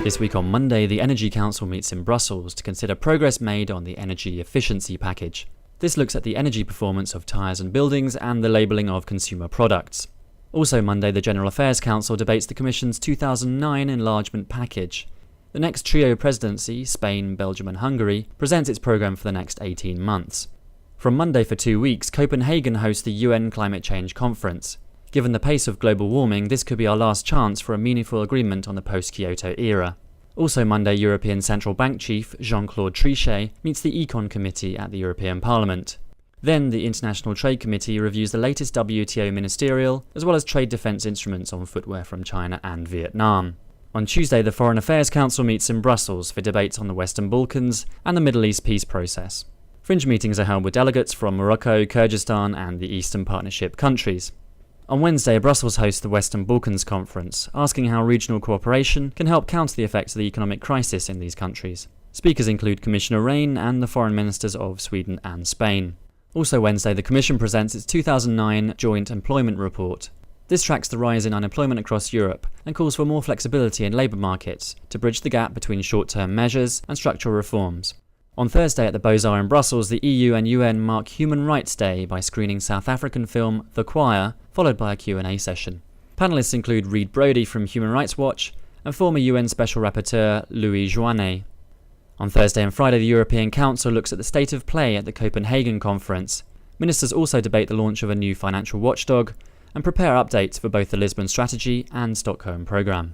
This week on Monday, the Energy Council meets in Brussels to consider progress made on the energy efficiency package. This looks at the energy performance of tyres and buildings and the labelling of consumer products. Also Monday, the General Affairs Council debates the Commission's 2009 Enlargement package. The next trio presidency, Spain, Belgium and Hungary, presents its programme for the next 18 months. From Monday for 2 weeks, Copenhagen hosts the UN Climate Change Conference. Given the pace of global warming, this could be our last chance for a meaningful agreement on the post-Kyoto era. Also Monday, European Central Bank Chief Jean Claude Trichet meets the Econ Committee at the European Parliament. Then the International Trade Committee reviews the latest WTO ministerial, as well as trade defence instruments on footwear from China and Vietnam. On Tuesday, the Foreign Affairs Council meets in Brussels for debates on the Western Balkans and the Middle East peace process. Fringe meetings are held with delegates from Morocco, Kyrgyzstan and the Eastern Partnership countries. On Wednesday, Brussels hosts the Western Balkans Conference, asking how regional cooperation can help counter the effects of the economic crisis in these countries. Speakers include Commissioner Rehn and the foreign ministers of Sweden and Spain. Also Wednesday, the Commission presents its 2009 Joint Employment Report. This tracks the rise in unemployment across Europe and calls for more flexibility in labour markets to bridge the gap between short-term measures and structural reforms. On Thursday at the Beaux-Arts in Brussels, the EU and UN mark Human Rights Day by screening South African film The Choir, followed by a Q&A session. Panellists include Reid Brody from Human Rights Watch and former UN Special Rapporteur Louis Joannet. On Thursday and Friday, the European Council looks at the state of play at the Copenhagen conference. Ministers also debate the launch of a new financial watchdog and prepare updates for both the Lisbon Strategy and Stockholm programme.